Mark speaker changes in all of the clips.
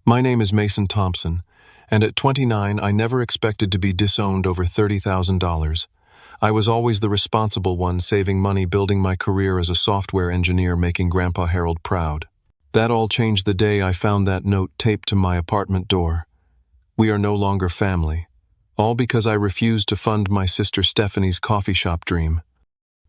Speaker 1: My name is Mason Thompson, and at 29 I never expected to be disowned over $30,000. I was always the responsible one, saving money, building my career as a software engineer, making Grandpa Harold proud. That all changed the day I found that note taped to my apartment door. We are no longer family. All because I refused to fund my sister Stephanie's coffee shop dream.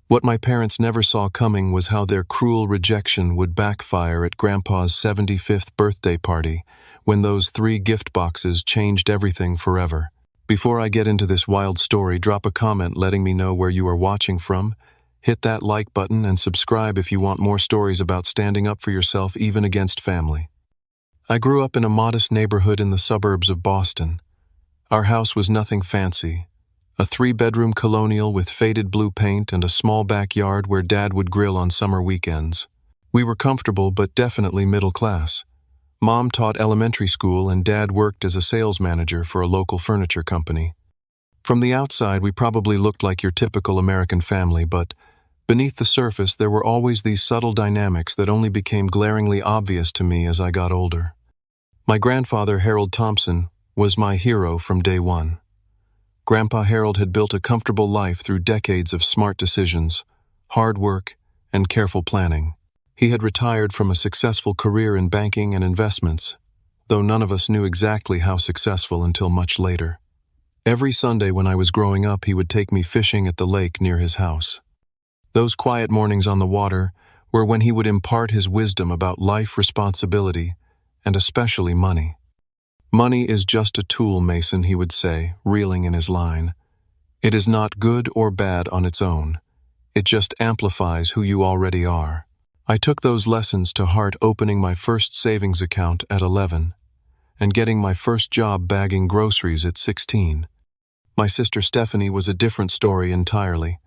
Speaker 1: What my parents never saw coming was how their cruel rejection would backfire at Grandpa's 75th birthday party, when those 3 gift boxes changed everything forever. Before I get into this wild story, drop a comment letting me know where you are watching from. Hit that like button and subscribe if you want more stories about standing up for yourself even against family. I grew up in a modest neighborhood in the suburbs of Boston. Our house was nothing fancy. A 3-bedroom colonial with faded blue paint and a small backyard where Dad would grill on summer weekends. We were comfortable but definitely middle class. Mom taught elementary school and Dad worked as a sales manager for a local furniture company. From the outside, we probably looked like your typical American family, but beneath the surface there were always these subtle dynamics that only became glaringly obvious to me as I got older. My grandfather, Harold Thompson, was my hero from day one. Grandpa Harold had built a comfortable life through decades of smart decisions, hard work, and careful planning. He had retired from a successful career in banking and investments, though none of us knew exactly how successful until much later. Every Sunday when I was growing up, he would take me fishing at the lake near his house. Those quiet mornings on the water were when he would impart his wisdom about life, responsibility, and especially money. "Money is just a tool, Mason," he would say, reeling in his line. "It is not good or bad on its own. It just amplifies who you already are." I took those lessons to heart, opening my first savings account at 11 and getting my first job bagging groceries at 16. My sister Stephanie was a different story entirely.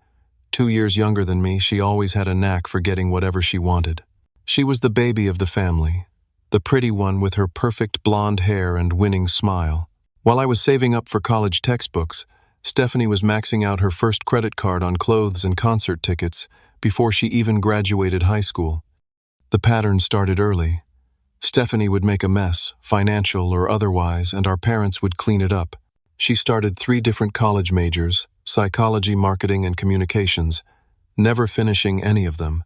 Speaker 1: 2 years younger than me, she always had a knack for getting whatever she wanted. She was the baby of the family, the pretty one with her perfect blonde hair and winning smile. While I was saving up for college textbooks, Stephanie was maxing out her first credit card on clothes and concert tickets before she even graduated high school. The pattern started early. Stephanie would make a mess, financial or otherwise, and our parents would clean it up. She started 3 different college majors, psychology, marketing, and communications, never finishing any of them.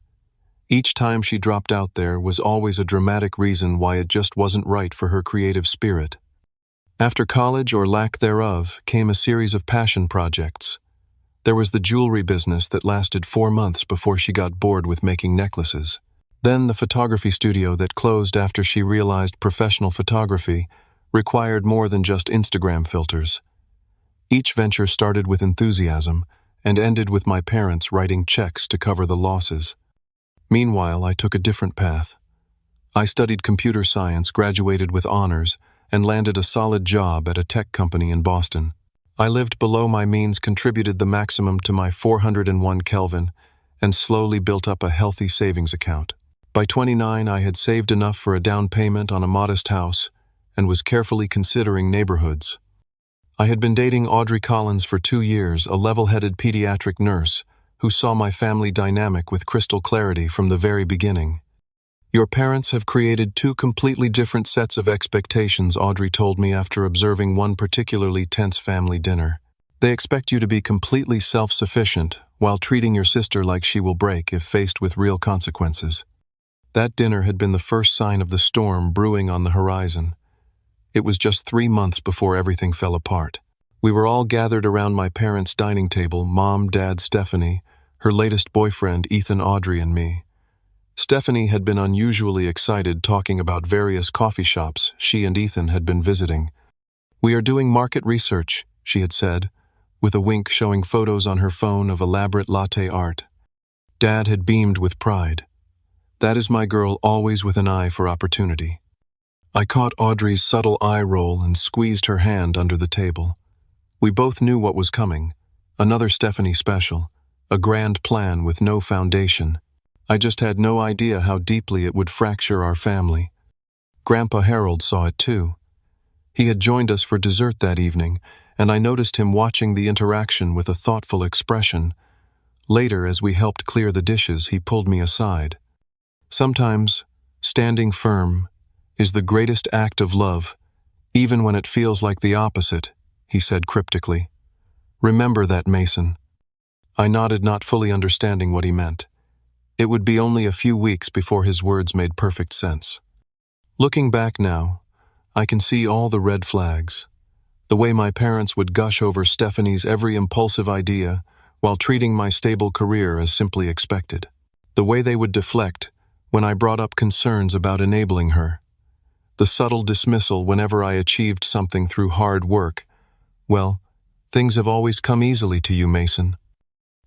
Speaker 1: Each time she dropped out, there was always a dramatic reason why it just wasn't right for her creative spirit. After college, or lack thereof, came a series of passion projects. There was the jewelry business that lasted 4 months before she got bored with making necklaces. Then the photography studio that closed after she realized professional photography required more than just Instagram filters. Each venture started with enthusiasm and ended with my parents writing checks to cover the losses. Meanwhile, I took a different path. I studied computer science, graduated with honors, and landed a solid job at a tech company in Boston. I lived below my means, contributed the maximum to my 401 Kelvin, and slowly built up a healthy savings account. By 29, I had saved enough for a down payment on a modest house and was carefully considering neighborhoods. I had been dating Audrey Collins for 2 years, a level-headed pediatric nurse who saw my family dynamic with crystal clarity from the very beginning. "Your parents have created 2 completely different sets of expectations," Audrey told me after observing one particularly tense family dinner. "They expect you to be completely self-sufficient while treating your sister like she will break if faced with real consequences." That dinner had been the first sign of the storm brewing on the horizon. It was just 3 months before everything fell apart. We were all gathered around my parents' dining table: Mom, Dad, Stephanie, her latest boyfriend, Ethan, Audrey, and me. Stephanie had been unusually excited, talking about various coffee shops she and Ethan had been visiting. "We are doing market research," she had said, with a wink, showing photos on her phone of elaborate latte art. Dad had beamed with pride. "That is my girl, always with an eye for opportunity." I caught Audrey's subtle eye roll and squeezed her hand under the table. We both knew what was coming. Another Stephanie special. A grand plan with no foundation. I just had no idea how deeply it would fracture our family. Grandpa Harold saw it too. He had joined us for dessert that evening, and I noticed him watching the interaction with a thoughtful expression. Later, as we helped clear the dishes, he pulled me aside. Sometimes, standing firm, is the greatest act of love, even when it feels like the opposite, he said cryptically. Remember that, Mason. I nodded, not fully understanding what he meant. It would be only a few weeks before his words made perfect sense. Looking back now, I can see all the red flags. The way my parents would gush over Stephanie's every impulsive idea while treating my stable career as simply expected. The way they would deflect when I brought up concerns about enabling her. The subtle dismissal whenever I achieved something through hard work. Well, things have always come easily to you, Mason.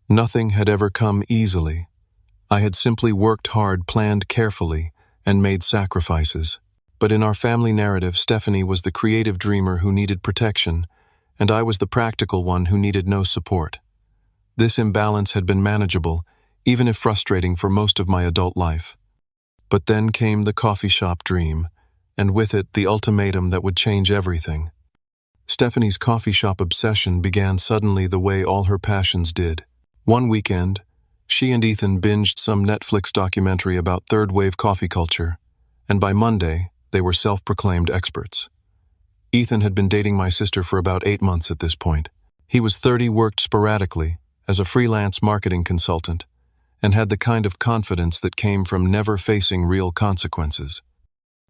Speaker 1: Nothing had ever come easily. I had simply worked hard, planned carefully, and made sacrifices. But in our family narrative, Stephanie was the creative dreamer who needed protection, and I was the practical one who needed no support. This imbalance had been manageable, even if frustrating for most of my adult life. But then came the coffee shop dream, and with it the ultimatum that would change everything. Stephanie's coffee shop obsession began suddenly the way all her passions did. One weekend, she and Ethan binged some Netflix documentary about third-wave coffee culture, and by Monday, they were self-proclaimed experts. Ethan had been dating my sister for about 8 months at this point. He was 30, worked sporadically as a freelance marketing consultant, and had the kind of confidence that came from never facing real consequences.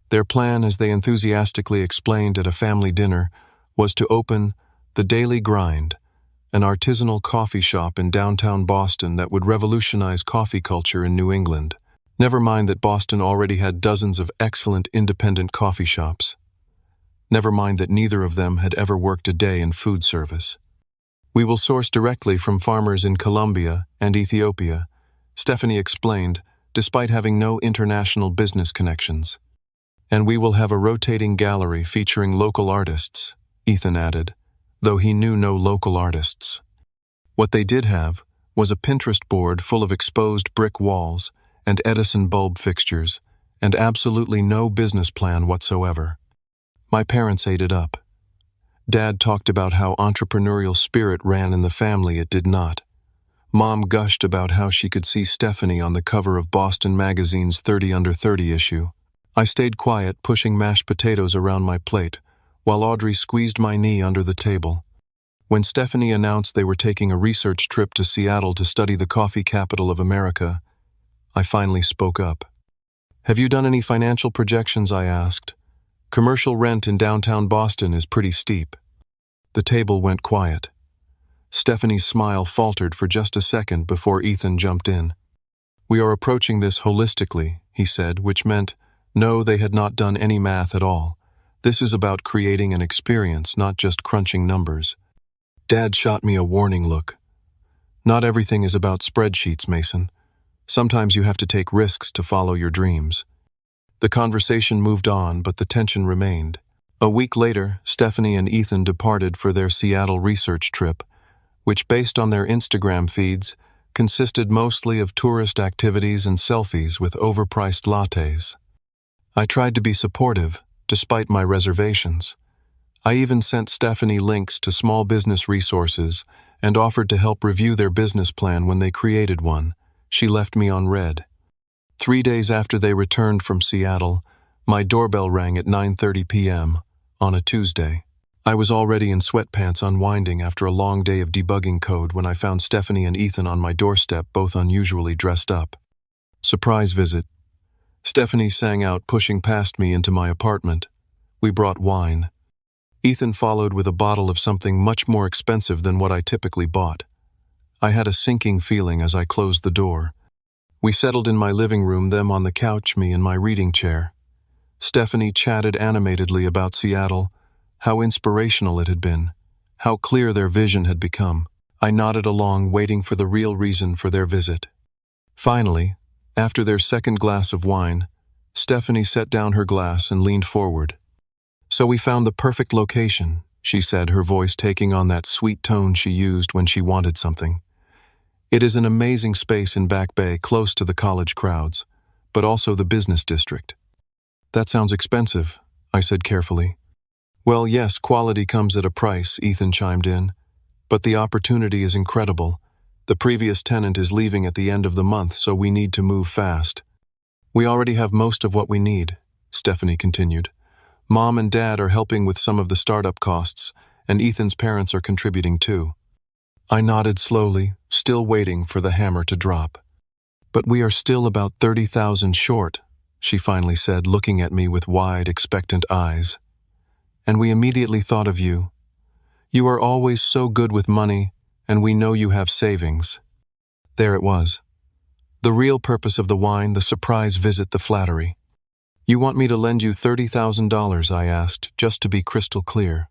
Speaker 1: Their plan, as they enthusiastically explained at a family dinner, was to open The Daily Grind, an artisanal coffee shop in downtown Boston that would revolutionize coffee culture in New England. Never mind that Boston already had dozens of excellent independent coffee shops. Never mind that neither of them had ever worked a day in food service. We will source directly from farmers in Colombia and Ethiopia, Stephanie explained, despite having no international business connections. And we will have a rotating gallery featuring local artists, Ethan added, though he knew no local artists. What they did have was a Pinterest board full of exposed brick walls and Edison bulb fixtures, and absolutely no business plan whatsoever. My parents ate it up. Dad talked about how entrepreneurial spirit ran in the family. It did not. Mom gushed about how she could see Stephanie on the cover of Boston Magazine's 30 Under 30 issue. I stayed quiet, pushing mashed potatoes around my plate, while Audrey squeezed my knee under the table. When Stephanie announced they were taking a research trip to Seattle to study the coffee capital of America, I finally spoke up. Have you done any financial projections? I asked. Commercial rent in downtown Boston is pretty steep. The table went quiet. Stephanie's smile faltered for just a second before Ethan jumped in. We are approaching this holistically, he said, which meant, no, they had not done any math at all. This is about creating an experience, not just crunching numbers. Dad shot me a warning look. Not everything is about spreadsheets, Mason. Sometimes you have to take risks to follow your dreams. The conversation moved on, but the tension remained. A week later, Stephanie and Ethan departed for their Seattle research trip, which, based on their Instagram feeds, consisted mostly of tourist activities and selfies with overpriced lattes. I tried to be supportive, despite my reservations. I even sent Stephanie links to small business resources and offered to help review their business plan when they created one. She left me on red. 3 days after they returned from Seattle, my doorbell rang at 9:30 p.m. on a Tuesday. I was already in sweatpants unwinding after a long day of debugging code when I found Stephanie and Ethan on my doorstep, both unusually dressed up. Surprise visit. Stephanie sang out, pushing past me into my apartment. We brought wine. Ethan followed with a bottle of something much more expensive than what I typically bought. I had a sinking feeling as I closed the door. We settled in my living room, them on the couch, me in my reading chair. Stephanie chatted animatedly about Seattle, how inspirational it had been, how clear their vision had become. I nodded along, waiting for the real reason for their visit. Finally, after their second glass of wine, Stephanie set down her glass and leaned forward. So we found the perfect location, she said, her voice taking on that sweet tone she used when she wanted something. It is an amazing space in Back Bay, close to the college crowds, but also the business district. That sounds expensive, I said carefully. Well, yes, quality comes at a price, Ethan chimed in. But the opportunity is incredible. The previous tenant is leaving at the end of the month, so we need to move fast. We already have most of what we need, Stephanie continued. Mom and Dad are helping with some of the startup costs, and Ethan's parents are contributing too. I nodded slowly, still waiting for the hammer to drop. But we are still about 30,000 short, she finally said, looking at me with wide, expectant eyes. And we immediately thought of you. You are always so good with money, and we know you have savings. There it was. The real purpose of the wine, the surprise visit, the flattery. You want me to lend you $30,000, I asked, just to be crystal clear.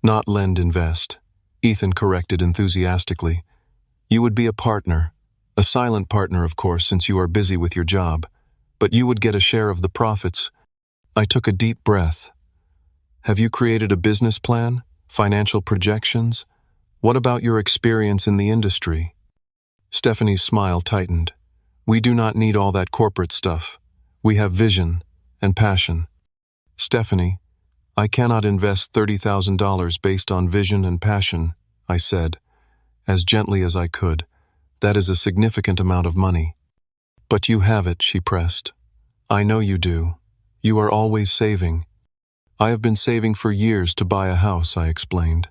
Speaker 1: Not lend, invest, Ethan corrected enthusiastically. You would be a partner. A silent partner, of course, since you are busy with your job. But you would get a share of the profits. I took a deep breath. Have you created a business plan? Financial projections? What about your experience in the industry? Stephanie's smile tightened. We do not need all that corporate stuff. We have vision and passion. Stephanie, I cannot invest $30,000 based on vision and passion, I said, as gently as I could. That is a significant amount of money. But you have it, she pressed. I know you do. You are always saving. I have been saving for years to buy a house, I explained.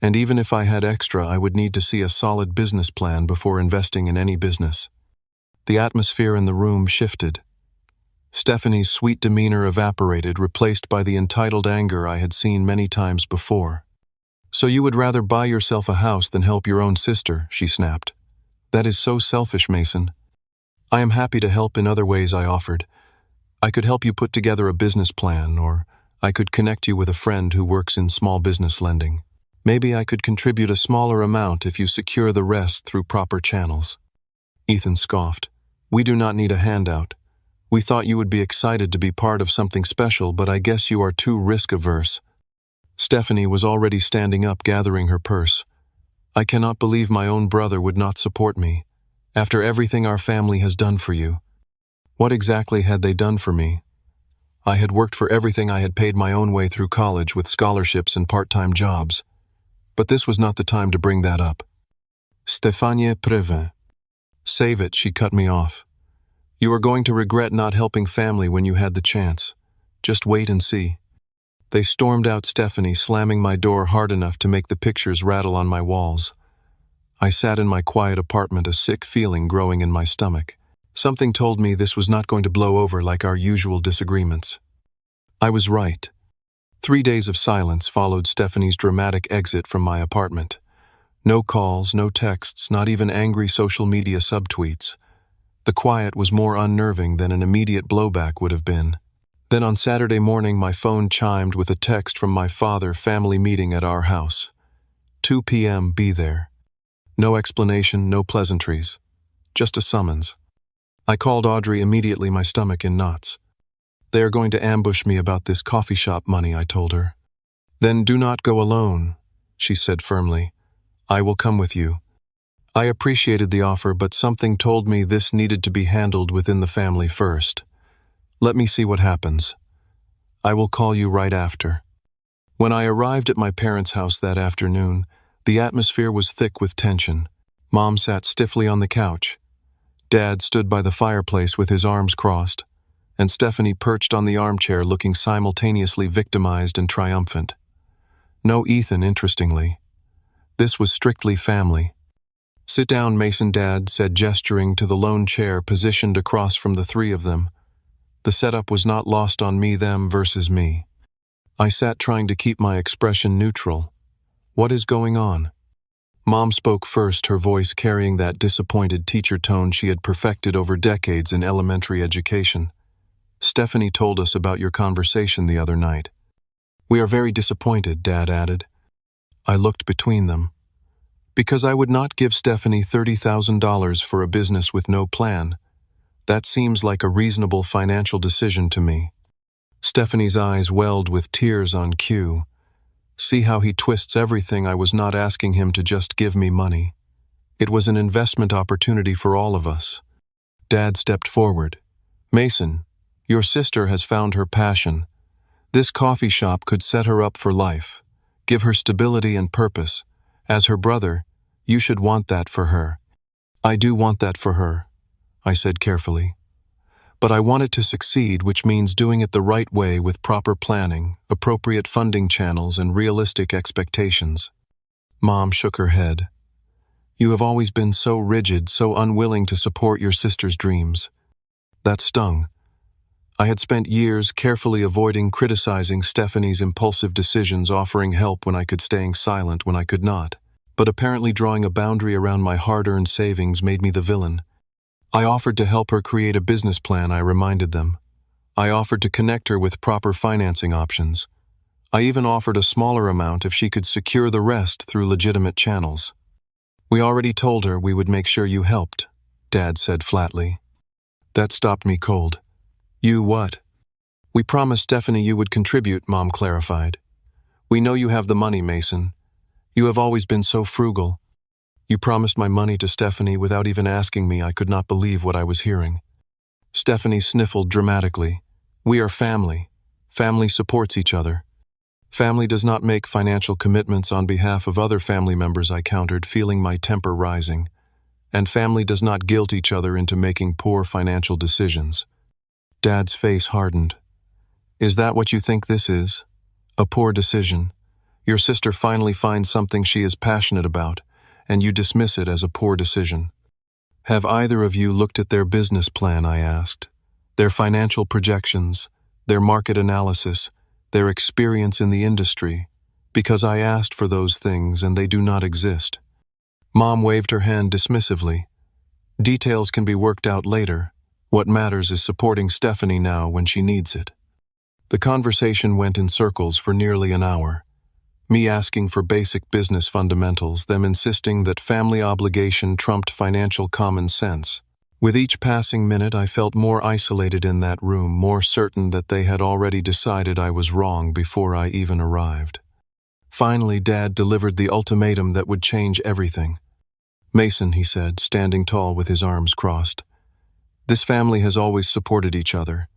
Speaker 1: And even if I had extra, I would need to see a solid business plan before investing in any business. The atmosphere in the room shifted. Stephanie's sweet demeanor evaporated, replaced by the entitled anger I had seen many times before. So you would rather buy yourself a house than help your own sister, she snapped. That is so selfish, Mason. I am happy to help in other ways, I offered. I could help you put together a business plan, or I could connect you with a friend who works in small business lending. Maybe I could contribute a smaller amount if you secure the rest through proper channels. Ethan scoffed. We do not need a handout. We thought you would be excited to be part of something special, but I guess you are too risk-averse. Stephanie was already standing up, gathering her purse. I cannot believe my own brother would not support me, after everything our family has done for you. What exactly had they done for me? I had worked for everything. I had paid my own way through college with scholarships and part-time jobs. But this was not the time to bring that up. Stéphanie Prévin. Save it, she cut me off. You are going to regret not helping family when you had the chance. Just wait and see. They stormed out, Stephanie, slamming my door hard enough to make the pictures rattle on my walls. I sat in my quiet apartment, a sick feeling growing in my stomach. Something told me this was not going to blow over like our usual disagreements. I was right. 3 days of silence followed Stephanie's dramatic exit from my apartment. No calls, no texts, not even angry social media subtweets. The quiet was more unnerving than an immediate blowback would have been. Then on Saturday morning, my phone chimed with a text from my father, family meeting at our house. 2 p.m., be there. No explanation, no pleasantries. Just a summons. I called Audrey immediately, my stomach in knots. They are going to ambush me about this coffee shop money, I told her. Then do not go alone, she said firmly. I will come with you. I appreciated the offer, but something told me this needed to be handled within the family first. Let me see what happens. I will call you right after. When I arrived at my parents' house that afternoon, the atmosphere was thick with tension. Mom sat stiffly on the couch. Dad stood by the fireplace with his arms crossed, and Stephanie perched on the armchair looking simultaneously victimized and triumphant. No Ethan, interestingly. This was strictly family. Sit down, Mason, Dad said, gesturing to the lone chair positioned across from the three of them. The setup was not lost on me, them versus me. I sat trying to keep my expression neutral. What is going on? Mom spoke first, her voice carrying that disappointed teacher tone she had perfected over decades in elementary education. Stephanie told us about your conversation the other night. We are very disappointed, Dad added. I looked between them. Because I would not give Stephanie $30,000 for a business with no plan. That seems like a reasonable financial decision to me. Stephanie's eyes welled with tears on cue. See how he twists everything. I was not asking him to just give me money. It was an investment opportunity for all of us. Dad stepped forward. Mason, your sister has found her passion. This coffee shop could set her up for life, give her stability and purpose. As her brother, you should want that for her. I do want that for her, I said carefully. But I want it to succeed, which means doing it the right way with proper planning, appropriate funding channels, and realistic expectations. Mom shook her head. You have always been so rigid, so unwilling to support your sister's dreams. That stung. I had spent years carefully avoiding criticizing Stephanie's impulsive decisions, offering help when I could, staying silent when I could not. But apparently drawing a boundary around my hard-earned savings made me the villain. I offered to help her create a business plan, I reminded them. I offered to connect her with proper financing options. I even offered a smaller amount if she could secure the rest through legitimate channels. We already told her we would make sure you helped, Dad said flatly. That stopped me cold. You what? We promised Stephanie you would contribute, Mom clarified. We know you have the money, Mason. You have always been so frugal. You promised my money to Stephanie without even asking me. I could not believe what I was hearing. Stephanie sniffled dramatically. We are family. Family supports each other. Family does not make financial commitments on behalf of other family members, I countered, feeling my temper rising. And family does not guilt each other into making poor financial decisions. Dad's face hardened. Is that what you think this is? A poor decision? Your sister finally finds something she is passionate about, and you dismiss it as a poor decision. Have either of you looked at their business plan, I asked. Their financial projections, their market analysis, their experience in the industry, because I asked for those things and they do not exist. Mom waved her hand dismissively. Details can be worked out later. What matters is supporting Stephanie now when she needs it. The conversation went in circles for nearly an hour. Me asking for basic business fundamentals, them insisting that family obligation trumped financial common sense. With each passing minute, I felt more isolated in that room, more certain that they had already decided I was wrong before I even arrived. Finally, Dad delivered the ultimatum that would change everything. Mason, he said, standing tall with his arms crossed. This family has always supported each other.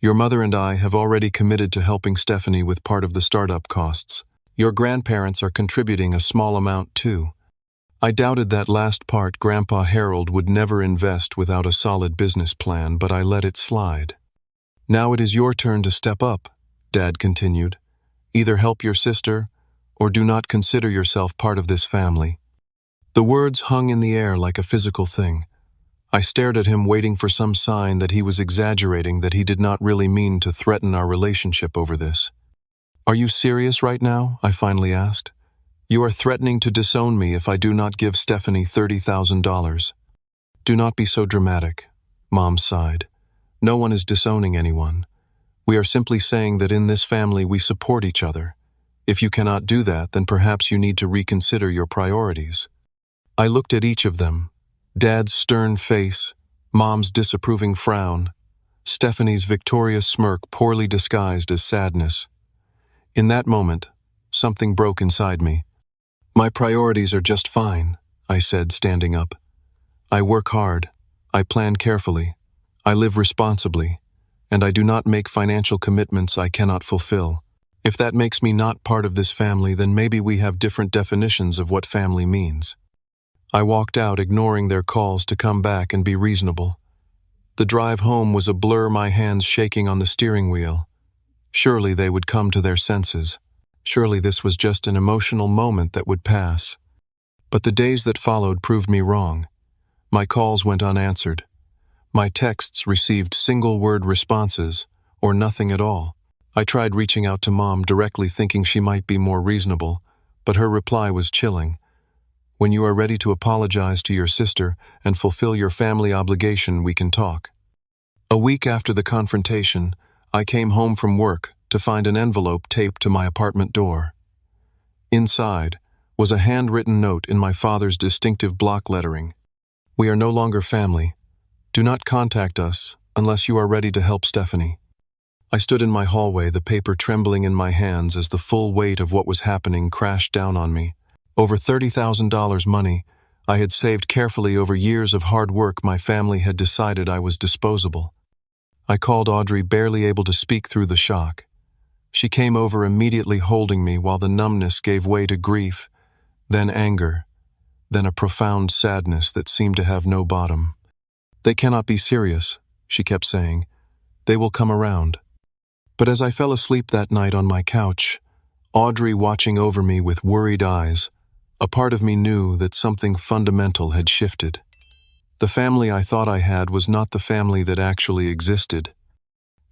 Speaker 1: Your mother and I have already committed to helping Stephanie with part of the startup costs. Your grandparents are contributing a small amount too. I doubted that last part. Grandpa Harold would never invest without a solid business plan, but I let it slide. Now it is your turn to step up, Dad continued. Either help your sister, or do not consider yourself part of this family. The words hung in the air like a physical thing. I stared at him, waiting for some sign that he was exaggerating, that he did not really mean to threaten our relationship over this. Are you serious right now? I finally asked. You are threatening to disown me if I do not give Stephanie $30,000. Do not be so dramatic, Mom sighed. No one is disowning anyone. We are simply saying that in this family we support each other. If you cannot do that, then perhaps you need to reconsider your priorities. I looked at each of them. Dad's stern face, Mom's disapproving frown, Stephanie's victorious smirk poorly disguised as sadness. In that moment, something broke inside me. My priorities are just fine, I said, standing up. I work hard, I plan carefully, I live responsibly, and I do not make financial commitments I cannot fulfill. If that makes me not part of this family, then maybe we have different definitions of what family means. I walked out, ignoring their calls to come back and be reasonable. The drive home was a blur, my hands shaking on the steering wheel. Surely they would come to their senses. Surely this was just an emotional moment that would pass. But the days that followed proved me wrong. My calls went unanswered. My texts received single-word responses, or nothing at all. I tried reaching out to Mom directly, thinking she might be more reasonable, but her reply was chilling. When you are ready to apologize to your sister and fulfill your family obligation, we can talk. A week after the confrontation, I came home from work to find an envelope taped to my apartment door. Inside was a handwritten note in my father's distinctive block lettering. We are no longer family. Do not contact us unless you are ready to help Stephanie. I stood in my hallway, the paper trembling in my hands as the full weight of what was happening crashed down on me. Over $30,000 money I had saved carefully over years of hard work. My family had decided I was disposable. I called Audrey, barely able to speak through the shock. She came over immediately, holding me while the numbness gave way to grief, then anger, then a profound sadness that seemed to have no bottom. They cannot be serious, she kept saying. They will come around. But as I fell asleep that night on my couch, Audrey watching over me with worried eyes, a part of me knew that something fundamental had shifted. The family I thought I had was not the family that actually existed,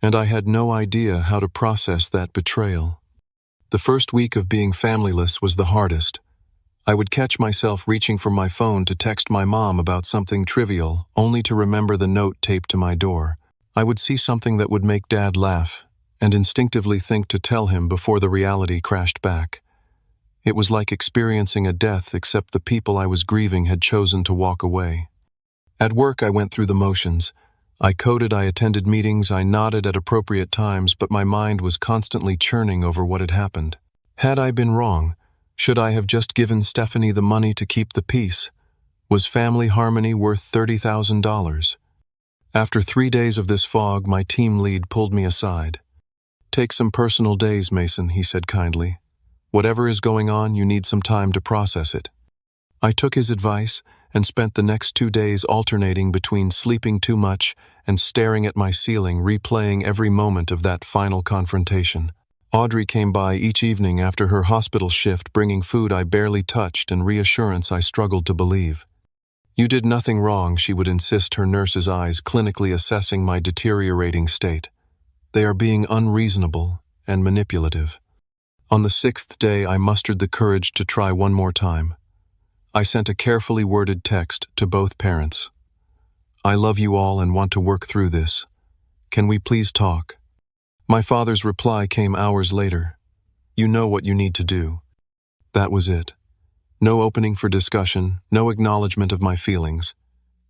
Speaker 1: and I had no idea how to process that betrayal. The first week of being familyless was the hardest. I would catch myself reaching for my phone to text my mom about something trivial, only to remember the note taped to my door. I would see something that would make Dad laugh, and instinctively think to tell him before the reality crashed back. It was like experiencing a death, except the people I was grieving had chosen to walk away. At work, I went through the motions. I coded, I attended meetings, I nodded at appropriate times, but my mind was constantly churning over what had happened. Had I been wrong? Should I have just given Stephanie the money to keep the peace? Was family harmony worth $30,000? After 3 days of this fog, my team lead pulled me aside. "Take some personal days, Mason," he said kindly. "Whatever is going on, you need some time to process it." I took his advice and spent the next 2 days alternating between sleeping too much and staring at my ceiling, replaying every moment of that final confrontation. Audrey came by each evening after her hospital shift, bringing food I barely touched and reassurance I struggled to believe. "You did nothing wrong," she would insist, her nurse's eyes clinically assessing my deteriorating state. "They are being unreasonable and manipulative." On the 6th day, I mustered the courage to try one more time. I sent a carefully worded text to both parents. "I love you all and want to work through this. Can we please talk?" My father's reply came hours later. "You know what you need to do." That was it. No opening for discussion, no acknowledgement of my feelings,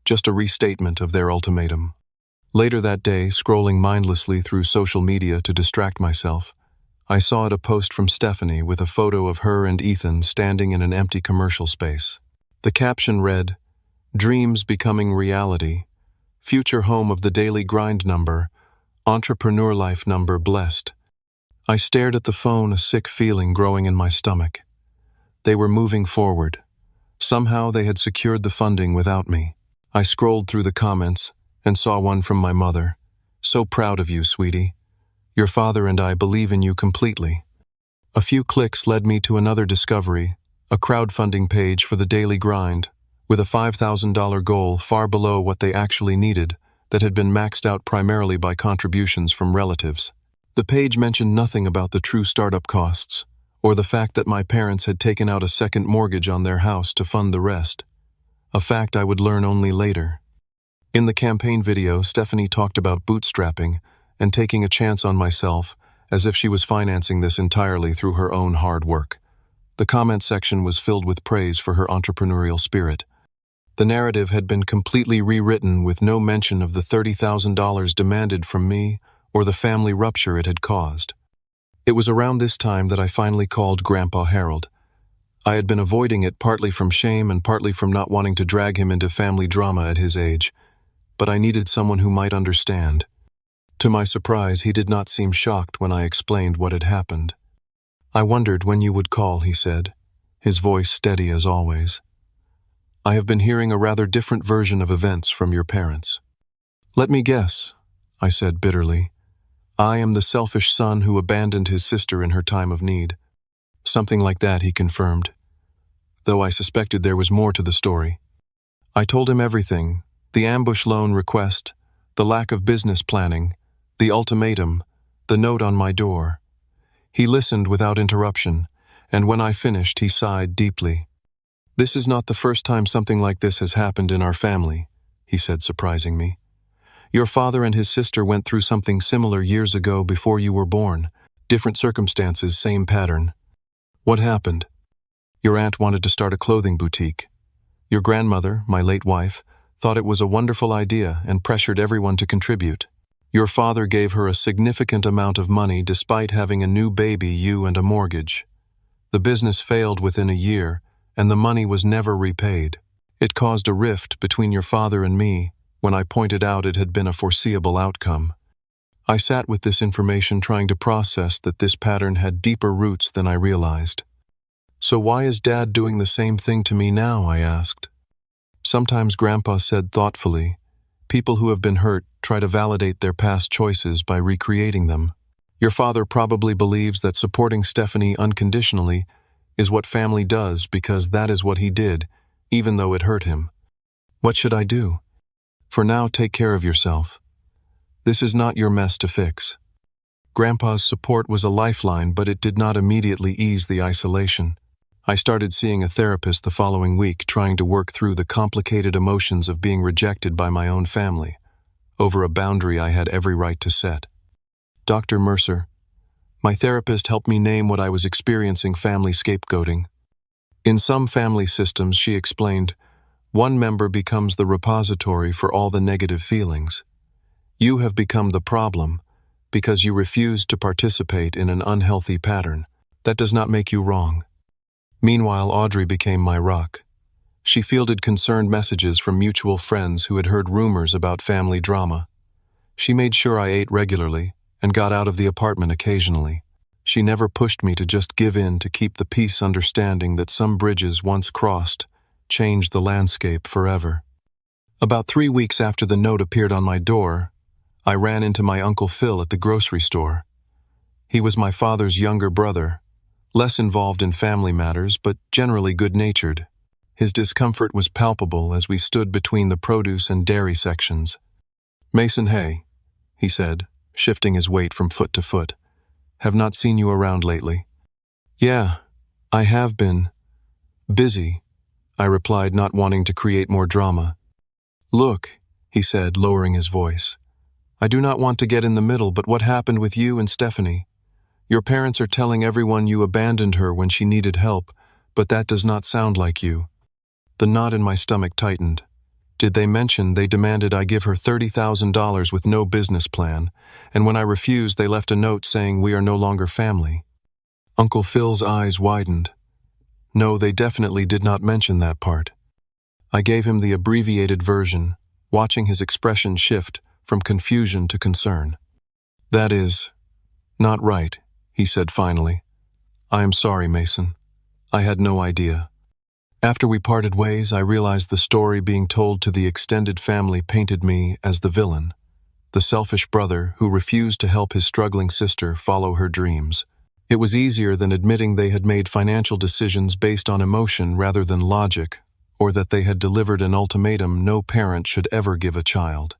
Speaker 1: just a restatement of their ultimatum. Later that day, scrolling mindlessly through social media to distract myself, I saw a post from Stephanie with a photo of her and Ethan standing in an empty commercial space. The caption read, "Dreams becoming reality. Future home of the daily grind number. Entrepreneur life number blessed." I stared at the phone, a sick feeling growing in my stomach. They were moving forward. Somehow they had secured the funding without me. I scrolled through the comments and saw one from my mother. "So proud of you, sweetie. Your father and I believe in you completely." A few clicks led me to another discovery, a crowdfunding page for the daily grind, with a $5,000 goal far below what they actually needed, that had been maxed out primarily by contributions from relatives. The page mentioned nothing about the true startup costs, or the fact that my parents had taken out a second mortgage on their house to fund the rest, a fact I would learn only later. In the campaign video, Stephanie talked about bootstrapping and taking a chance on myself, as if she was financing this entirely through her own hard work. The comment section was filled with praise for her entrepreneurial spirit. The narrative had been completely rewritten, with no mention of the $30,000 demanded from me or the family rupture it had caused. It was around this time that I finally called Grandpa Harold. I had been avoiding it, partly from shame and partly from not wanting to drag him into family drama at his age, but I needed someone who might understand. To my surprise, he did not seem shocked when I explained what had happened. "I wondered when you would call," he said, his voice steady as always. "I have been hearing a rather different version of events from your parents." "Let me guess," I said bitterly. "I am the selfish son who abandoned his sister in her time of need." "Something like that," he confirmed, though I suspected there was more to the story. I told him everything: the ambush loan request, the lack of business planning, the ultimatum, the note on my door. He listened without interruption, and when I finished, he sighed deeply. "This is not the first time something like this has happened in our family," he said, surprising me. "Your father and his sister went through something similar years ago before you were born. Different circumstances, same pattern." "What happened?" "Your aunt wanted to start a clothing boutique. Your grandmother, my late wife, thought it was a wonderful idea and pressured everyone to contribute. Your father gave her a significant amount of money despite having a new baby, you, and a mortgage. The business failed within a year, and the money was never repaid. It caused a rift between your father and me when I pointed out it had been a foreseeable outcome." I sat with this information, trying to process that this pattern had deeper roots than I realized. "So why is Dad doing the same thing to me now?" I asked. "Sometimes," Grandpa said thoughtfully, People who have been hurt try to validate their past choices by recreating them. Your father probably believes that supporting Stephanie unconditionally is what family does because that is what he did, even though it hurt him. What should I do? For now, take care of yourself. This is not your mess to fix. Grandpa's support was a lifeline, but it did not immediately ease the isolation. I started seeing a therapist the following week, trying to work through the complicated emotions of being rejected by my own family, over a boundary I had every right to set. Dr. Mercer, my therapist, helped me name what I was experiencing: family scapegoating. In some family systems, she explained, one member becomes the repository for all the negative feelings. You have become the problem because you refuse to participate in an unhealthy pattern. That does not make you wrong. Meanwhile, Audrey became my rock. She fielded concerned messages from mutual friends who had heard rumors about family drama. She made sure I ate regularly and got out of the apartment occasionally. She never pushed me to just give in to keep the peace, understanding that some bridges once crossed changed the landscape forever. About 3 weeks after the note appeared on my door, I ran into my Uncle Phil at the grocery store. He was my father's younger brother, less involved in family matters, but generally good-natured. His discomfort was palpable as we stood between the produce and dairy sections. "Mason, hey," he said, shifting his weight from foot to foot. "Have not seen you around lately." "Yeah, I have been busy," I replied, not wanting to create more drama. "Look," he said, lowering his voice, "I do not want to get in the middle, but what happened with you and Stephanie? Your parents are telling everyone you abandoned her when she needed help, but that does not sound like you." The knot in my stomach tightened. Did they mention they demanded I give her $30,000 with no business plan, and when I refused they left a note saying we are no longer family? Uncle Phil's eyes widened. No, they definitely did not mention that part. I gave him the abbreviated version, watching his expression shift from confusion to concern. "That is not right," he said finally. "I am sorry, Mason. I had no idea." After we parted ways, I realized the story being told to the extended family painted me as the villain, the selfish brother who refused to help his struggling sister follow her dreams. It was easier than admitting they had made financial decisions based on emotion rather than logic, or that they had delivered an ultimatum no parent should ever give a child.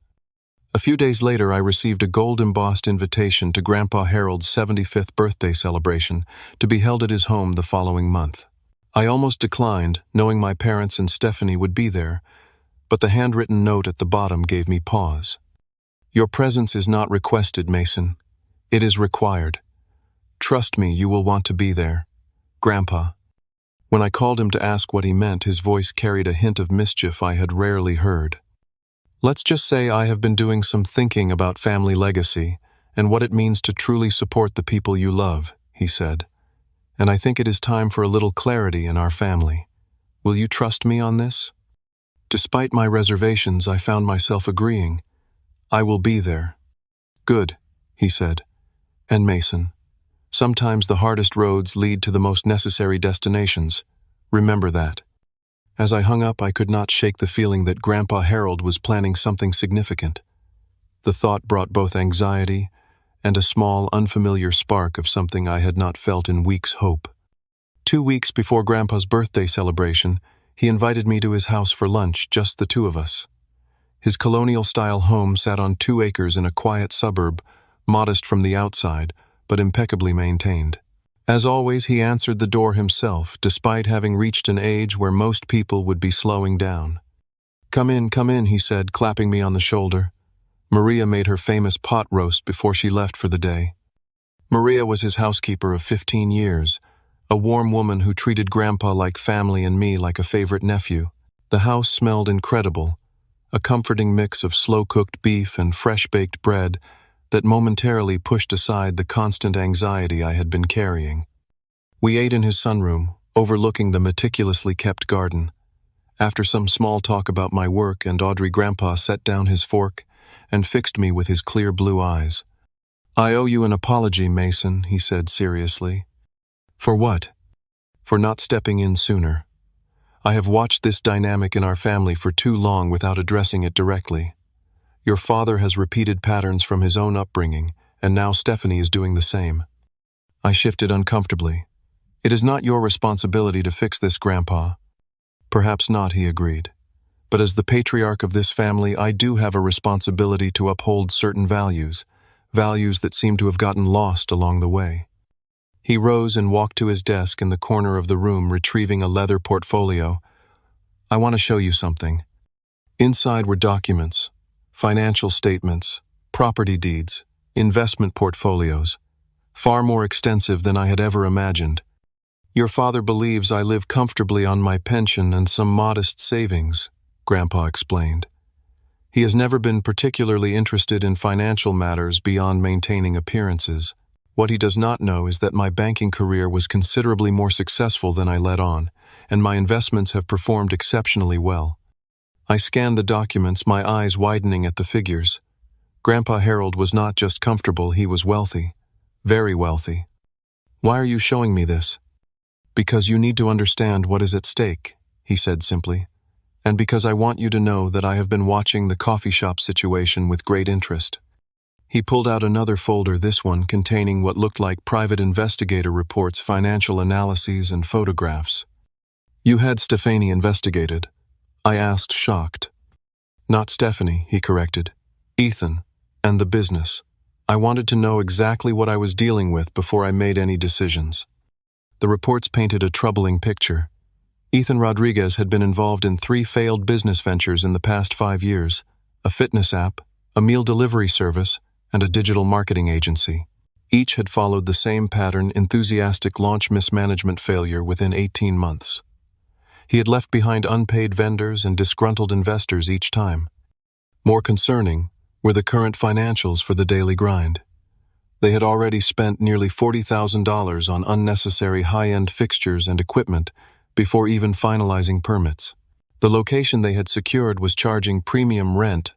Speaker 1: A few days later, I received a gold-embossed invitation to Grandpa Harold's 75th birthday celebration to be held at his home the following month. I almost declined, knowing my parents and Stephanie would be there, but the handwritten note at the bottom gave me pause. "Your presence is not requested, Mason. It is required. Trust me, you will want to be there. Grandpa." When I called him to ask what he meant, his voice carried a hint of mischief I had rarely heard. "Let's just say I have been doing some thinking about family legacy and what it means to truly support the people you love," he said. "And I think it is time for a little clarity in our family. Will you trust me on this?" Despite my reservations, I found myself agreeing. "I will be there." "Good," he said. "And Mason, sometimes the hardest roads lead to the most necessary destinations. Remember that." As I hung up, I could not shake the feeling that Grandpa Harold was planning something significant. The thought brought both anxiety and a small, unfamiliar spark of something I had not felt in weeks' hope. 2 weeks before Grandpa's birthday celebration, he invited me to his house for lunch, just the two of us. His colonial-style home sat on 2 acres in a quiet suburb, modest from the outside, but impeccably maintained. As always, he answered the door himself, despite having reached an age where most people would be slowing down. Come in," he said, clapping me on the shoulder. Maria made her famous pot roast before she left for the day. Maria was his housekeeper of 15 years, a warm woman who treated Grandpa like family and me like a favorite nephew. The house smelled incredible, a comforting mix of slow-cooked beef and fresh-baked bread that momentarily pushed aside the constant anxiety I had been carrying. We ate in his sunroom, overlooking the meticulously kept garden. After some small talk about my work and Audrey, Grandpa set down his fork and fixed me with his clear blue eyes. "I owe you an apology, Mason," he said seriously. "For what?" "For not stepping in sooner. I have watched this dynamic in our family for too long without addressing it directly. Your father has repeated patterns from his own upbringing, and now Stephanie is doing the same. I shifted uncomfortably. It is not your responsibility to fix this, Grandpa. Perhaps not, he agreed. But as the patriarch of this family, I do have a responsibility to uphold certain values that seem to have gotten lost along the way. He rose and walked to his desk in the corner of the room, retrieving a leather portfolio. I want to show you something. Inside were documents, financial statements, property deeds, investment portfolios, far more extensive than I had ever imagined. Your father believes I live comfortably on my pension and some modest savings, Grandpa explained. He has never been particularly interested in financial matters beyond maintaining appearances. What he does not know is that my banking career was considerably more successful than I let on, and my investments have performed exceptionally well. I scanned the documents, my eyes widening at the figures. Grandpa Harold was not just comfortable, he was wealthy. Very wealthy. Why are you showing me this? Because you need to understand what is at stake, he said simply, and because I want you to know that I have been watching the coffee shop situation with great interest. He pulled out another folder, this one containing what looked like private investigator reports, financial analyses, and photographs. You had Stephanie investigated? I asked, shocked. Not Stephanie, he corrected. Ethan, and the business. I wanted to know exactly what I was dealing with before I made any decisions. The reports painted a troubling picture. Ethan Rodriguez had been involved in 3 failed business ventures in the past 5 years, a fitness app, a meal delivery service, and a digital marketing agency. Each had followed the same pattern: enthusiastic launch mismanagement failure within 18 months. He had left behind unpaid vendors and disgruntled investors each time. More concerning were the current financials for the daily grind. They had already spent nearly $40,000 on unnecessary high-end fixtures and equipment before even finalizing permits. The location they had secured was charging premium rent,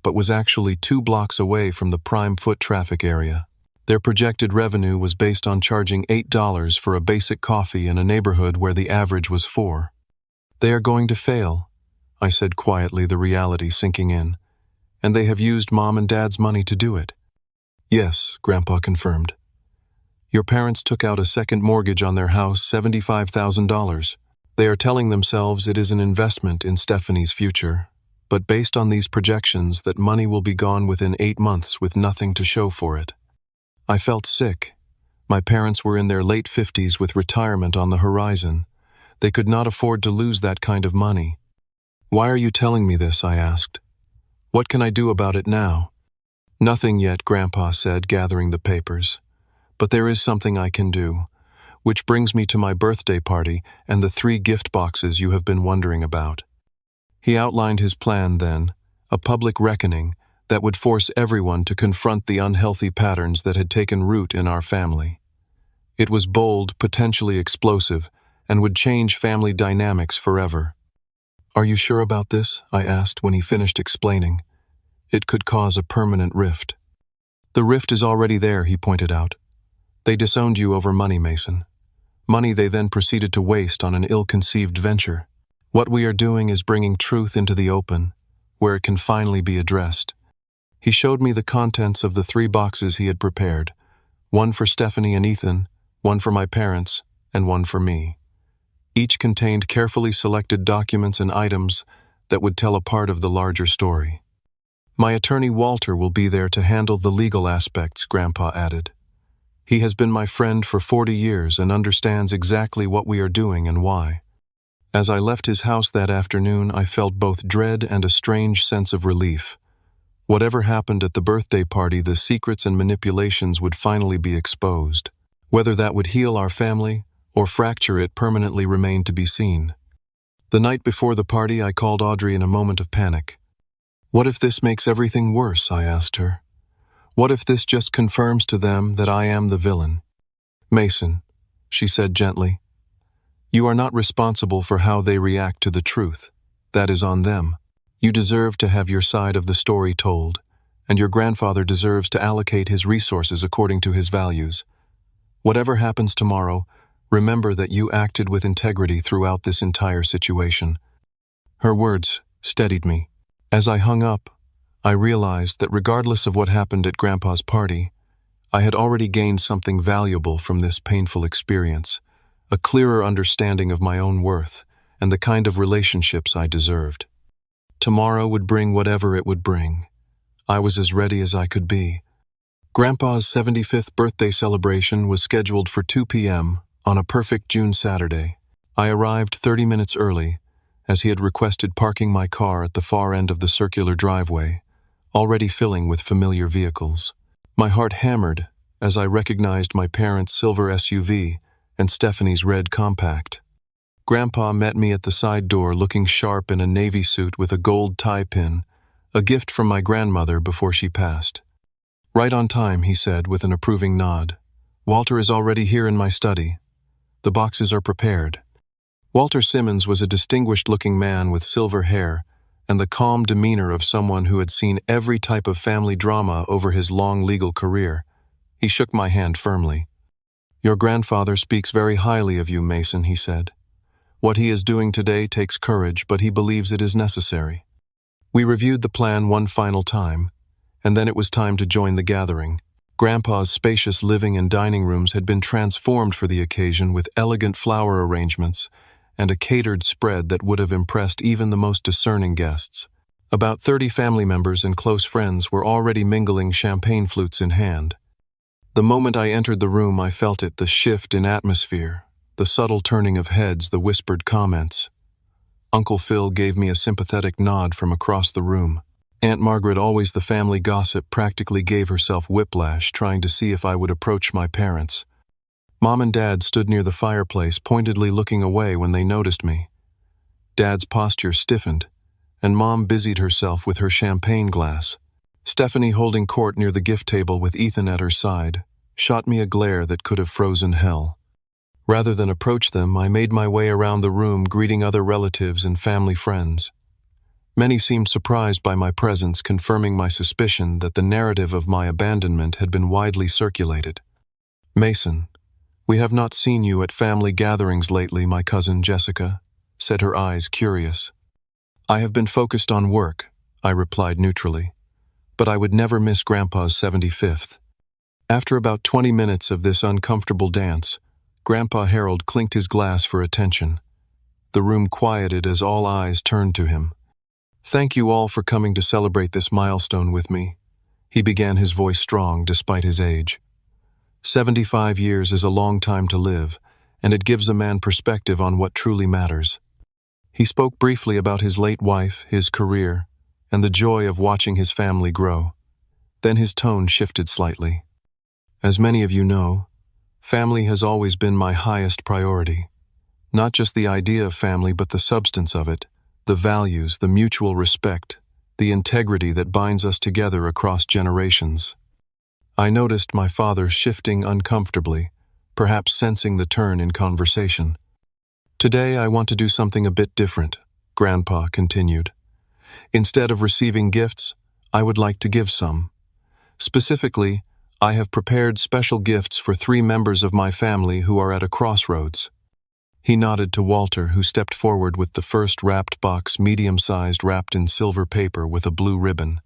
Speaker 1: but was actually 2 blocks away from the prime foot traffic area. Their projected revenue was based on charging $8 for a basic coffee in a neighborhood where the average was $4. They are going to fail, I said quietly, the reality sinking in. And they have used Mom and Dad's money to do it. Yes, Grandpa confirmed. Your parents took out a second mortgage on their house, $75,000. They are telling themselves it is an investment in Stephanie's future, but based on these projections that money will be gone within 8 months with nothing to show for it. I felt sick. My parents were in their late 50s with retirement on the horizon. They could not afford to lose that kind of money. Why are you telling me this? I asked. What can I do about it now? Nothing yet, Grandpa said, gathering the papers. But there is something I can do, which brings me to my birthday party and the 3 gift boxes you have been wondering about. He outlined his plan then, a public reckoning that would force everyone to confront the unhealthy patterns that had taken root in our family. It was bold, potentially explosive, and would change family dynamics forever. Are you sure about this? I asked when he finished explaining. It could cause a permanent rift. The rift is already there, he pointed out. They disowned you over money, Mason. Money they then proceeded to waste on an ill-conceived venture. What we are doing is bringing truth into the open, where it can finally be addressed. He showed me the contents of the 3 boxes he had prepared, one for Stephanie and Ethan, one for my parents, and one for me. Each contained carefully selected documents and items that would tell a part of the larger story. My attorney Walter will be there to handle the legal aspects, Grandpa added. He has been my friend for 40 years and understands exactly what we are doing and why. As I left his house that afternoon, I felt both dread and a strange sense of relief. Whatever happened at the birthday party, the secrets and manipulations would finally be exposed. Whether that would heal our family or fracture it permanently remained to be seen. The night before the party, I called Audrey in a moment of panic. What if this makes everything worse? I asked her. What if this just confirms to them that I am the villain? Mason, she said gently, you are not responsible for how they react to the truth. That is on them. You deserve to have your side of the story told, and your grandfather deserves to allocate his resources according to his values. Whatever happens tomorrow, remember that you acted with integrity throughout this entire situation. Her words steadied me. As I hung up, I realized that regardless of what happened at Grandpa's party, I had already gained something valuable from this painful experience, a clearer understanding of my own worth and the kind of relationships I deserved. Tomorrow would bring whatever it would bring. I was as ready as I could be. Grandpa's 75th birthday celebration was scheduled for 2 p.m. on a perfect June Saturday. I arrived 30 minutes early, as he had requested, parking my car at the far end of the circular driveway, already filling with familiar vehicles. My heart hammered as I recognized my parents' silver SUV and Stephanie's red compact. Grandpa met me at the side door looking sharp in a navy suit with a gold tie pin, a gift from my grandmother before she passed. "Right on time," he said with an approving nod. "Walter is already here in my study. The boxes are prepared." Walter Simmons was a distinguished-looking man with silver hair and the calm demeanor of someone who had seen every type of family drama over his long legal career. He shook my hand firmly. "Your grandfather speaks very highly of you, Mason," he said. "What he is doing today takes courage, but he believes it is necessary." We reviewed the plan one final time, and then it was time to join the gathering. Grandpa's spacious living and dining rooms had been transformed for the occasion with elegant flower arrangements and a catered spread that would have impressed even the most discerning guests. About 30 family members and close friends were already mingling, champagne flutes in hand. The moment I entered the room, I felt it, the shift in atmosphere, the subtle turning of heads, the whispered comments. Uncle Phil gave me a sympathetic nod from across the room. Aunt Margaret, always the family gossip, practically gave herself whiplash trying to see if I would approach my parents. Mom and Dad stood near the fireplace, pointedly looking away when they noticed me. Dad's posture stiffened, and Mom busied herself with her champagne glass. Stephanie, holding court near the gift table with Ethan at her side, shot me a glare that could have frozen hell. Rather than approach them, I made my way around the room, greeting other relatives and family friends. Many seemed surprised by my presence, confirming my suspicion that the narrative of my abandonment had been widely circulated. "Mason, we have not seen you at family gatherings lately," my cousin Jessica said, her eyes curious. "I have been focused on work," I replied neutrally, "but I would never miss Grandpa's 75th. After about 20 minutes of this uncomfortable dance, Grandpa Harold clinked his glass for attention. The room quieted as all eyes turned to him. "Thank you all for coming to celebrate this milestone with me," he began, his voice strong despite his age. 75 years is a long time to live, and it gives a man perspective on what truly matters. He spoke briefly about his late wife, his career, and the joy of watching his family grow. Then his tone shifted slightly. "As many of you know, family has always been my highest priority. Not just the idea of family, but the substance of it. The values, the mutual respect, the integrity that binds us together across generations." I noticed my father shifting uncomfortably, perhaps sensing the turn in conversation. "Today I want to do something a bit different," Grandpa continued. "Instead of receiving gifts, I would like to give some. Specifically, I have prepared special gifts for 3 members of my family who are at a crossroads." He nodded to Walter, who stepped forward with the first wrapped box, medium-sized, wrapped in silver paper with a blue ribbon.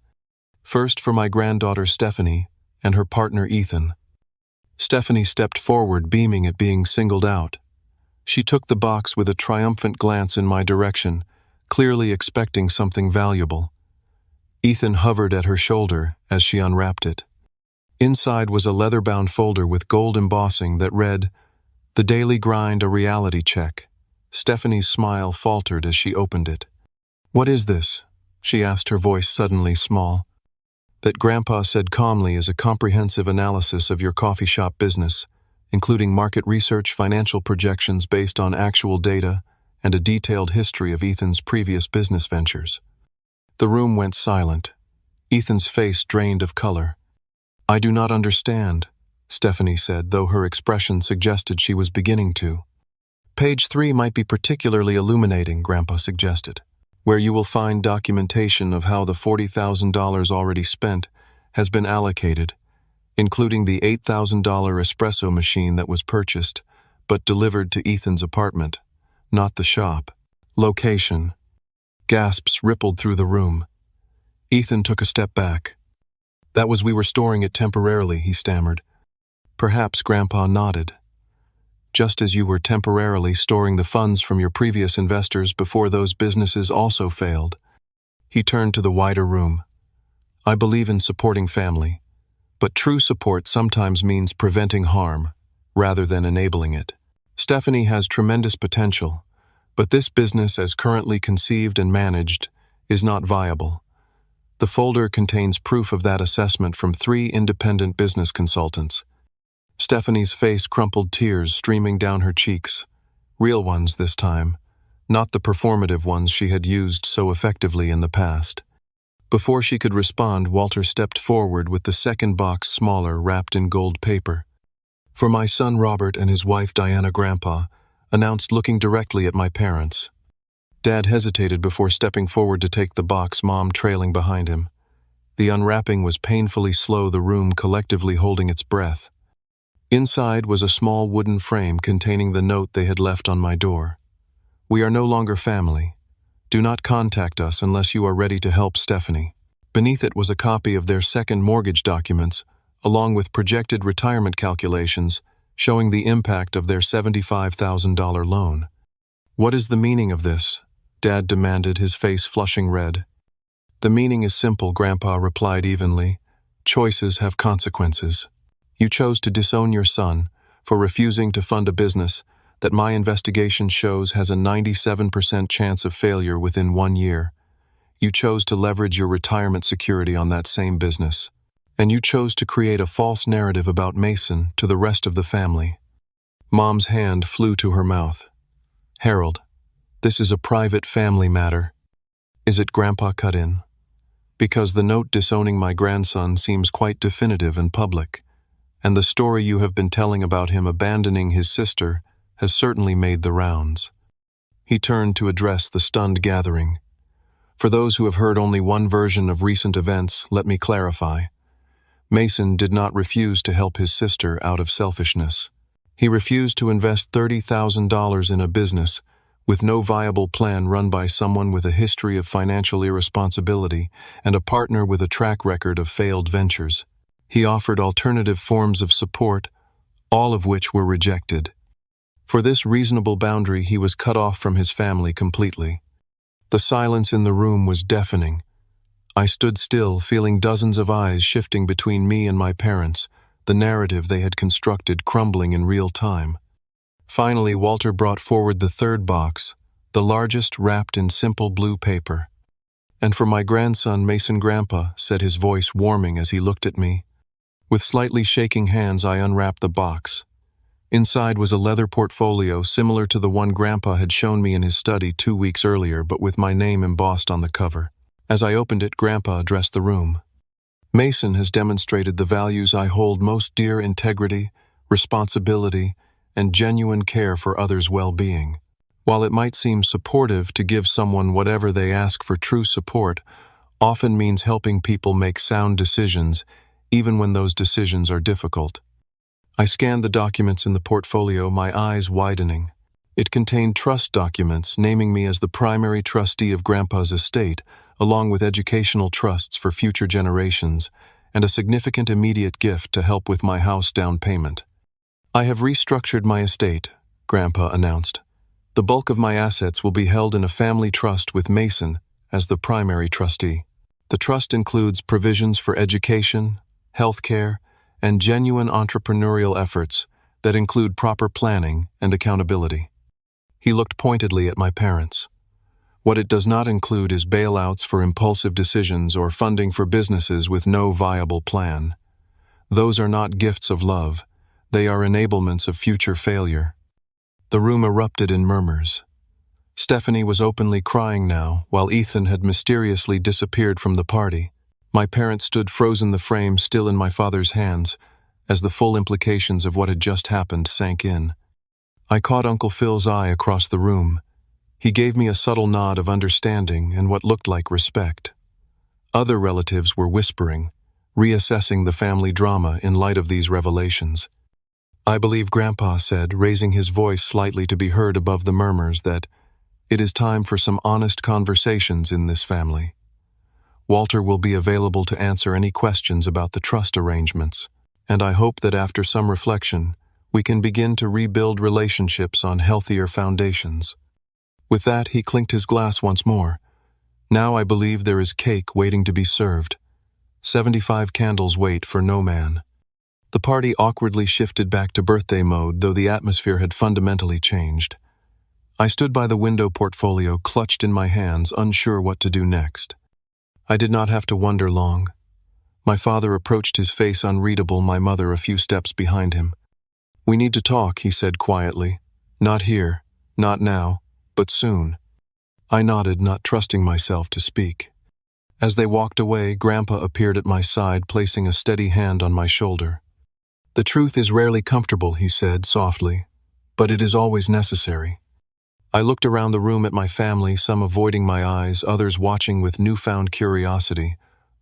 Speaker 1: "First for my granddaughter Stephanie and her partner Ethan." Stephanie stepped forward, beaming at being singled out. She took the box with a triumphant glance in my direction, clearly expecting something valuable. Ethan hovered at her shoulder as she unwrapped it. Inside was a leather-bound folder with gold embossing that read, "The Daily Grind, a Reality Check." Stephanie's smile faltered as she opened it. "What is this?" she asked, her voice suddenly small. That, Grandpa said calmly, is a comprehensive analysis of your coffee shop business, including market research, financial projections based on actual data, and a detailed history of Ethan's previous business ventures. The room went silent. Ethan's face drained of color. "I do not understand," Stephanie said, though her expression suggested she was beginning to. "Page 3 might be particularly illuminating," Grandpa suggested, "where you will find documentation of how the $40,000 already spent has been allocated, including the $8,000 espresso machine that was purchased, but delivered to Ethan's apartment, not the shop. Location." Gasps rippled through the room. Ethan took a step back. That was we were storing it temporarily, he stammered. Perhaps Grandpa nodded. Just as you were temporarily storing the funds from your previous investors before those businesses also failed. He turned to the wider room. I believe in supporting family, but true support sometimes means preventing harm, rather than enabling it. Stephanie has tremendous potential, but this business as currently conceived and managed is not viable. The folder contains proof of that assessment from 3 independent business consultants. Stephanie's face crumpled, tears streaming down her cheeks. Real ones this time, not the performative ones she had used so effectively in the past. Before she could respond, Walter stepped forward with the second box smaller, wrapped in gold paper. For my son Robert and his wife Diana, Grandpa announced, looking directly at my parents. Dad hesitated before stepping forward to take the box, Mom trailing behind him. The unwrapping was painfully slow, the room collectively holding its breath. Inside was a small wooden frame containing the note they had left on my door. We are no longer family. Do not contact us unless you are ready to help Stephanie. Beneath it was a copy of their second mortgage documents, along with projected retirement calculations showing the impact of their $75,000 loan. What is the meaning of this? Dad demanded, his face flushing red. The meaning is simple, Grandpa replied evenly. Choices have consequences. You chose to disown your son for refusing to fund a business that my investigation shows has a 97% chance of failure within 1 year. You chose to leverage your retirement security on that same business. And you chose to create a false narrative about Mason to the rest of the family. Mom's hand flew to her mouth. Harold, this is a private family matter. Is it? Grandpa cut in. Because the note disowning my grandson seems quite definitive and public, and the story you have been telling about him abandoning his sister has certainly made the rounds. He turned to address the stunned gathering. For those who have heard only one version of recent events, let me clarify. Mason did not refuse to help his sister out of selfishness. He refused to invest $30,000 in a business with no viable plan run by someone with a history of financial irresponsibility and a partner with a track record of failed ventures. He offered alternative forms of support, all of which were rejected. For this reasonable boundary, he was cut off from his family completely. The silence in the room was deafening. I stood still, feeling dozens of eyes shifting between me and my parents, the narrative they had constructed crumbling in real time. Finally, Walter brought forward the third box, the largest, wrapped in simple blue paper. And for my grandson, Mason, Grandpa, said, his voice warming as he looked at me. With slightly shaking hands, I unwrapped the box. Inside was a leather portfolio similar to the one Grandpa had shown me in his study 2 weeks earlier, but with my name embossed on the cover. As I opened it, Grandpa addressed the room. Mason has demonstrated the values I hold most dear: integrity, responsibility, and genuine care for others' well-being. While it might seem supportive to give someone whatever they ask for, true support often means helping people make sound decisions, even when those decisions are difficult. I scanned the documents in the portfolio, my eyes widening. It contained trust documents naming me as the primary trustee of Grandpa's estate, along with educational trusts for future generations, and a significant immediate gift to help with my house down payment. I have restructured my estate, Grandpa announced. The bulk of my assets will be held in a family trust with Mason as the primary trustee. The trust includes provisions for education, health care, and genuine entrepreneurial efforts that include proper planning and accountability. He looked pointedly at my parents. What it does not include is bailouts for impulsive decisions or funding for businesses with no viable plan. Those are not gifts of love. They are enablements of future failure. The room erupted in murmurs. Stephanie was openly crying now, while Ethan had mysteriously disappeared from the party. My parents stood frozen, the frame still in my father's hands, as the full implications of what had just happened sank in. I caught Uncle Phil's eye across the room. He gave me a subtle nod of understanding and what looked like respect. Other relatives were whispering, reassessing the family drama in light of these revelations. I believe Grandpa said, raising his voice slightly to be heard above the murmurs, that it is time for some honest conversations in this family. Walter will be available to answer any questions about the trust arrangements, and I hope that after some reflection, we can begin to rebuild relationships on healthier foundations." With that, he clinked his glass once more. "Now I believe there is cake waiting to be served. 75 candles wait for no man." The party awkwardly shifted back to birthday mode, though the atmosphere had fundamentally changed. I stood by the window portfolio clutched in my hands, unsure what to do next. I did not have to wonder long. My father approached, his face unreadable, my mother a few steps behind him. "We need to talk," he said quietly. "Not here, not now, but soon." I nodded, not trusting myself to speak. As they walked away, Grandpa appeared at my side, placing a steady hand on my shoulder. "The truth is rarely comfortable," he said softly, "but it is always necessary." I looked around the room at my family, some avoiding my eyes, others watching with newfound curiosity,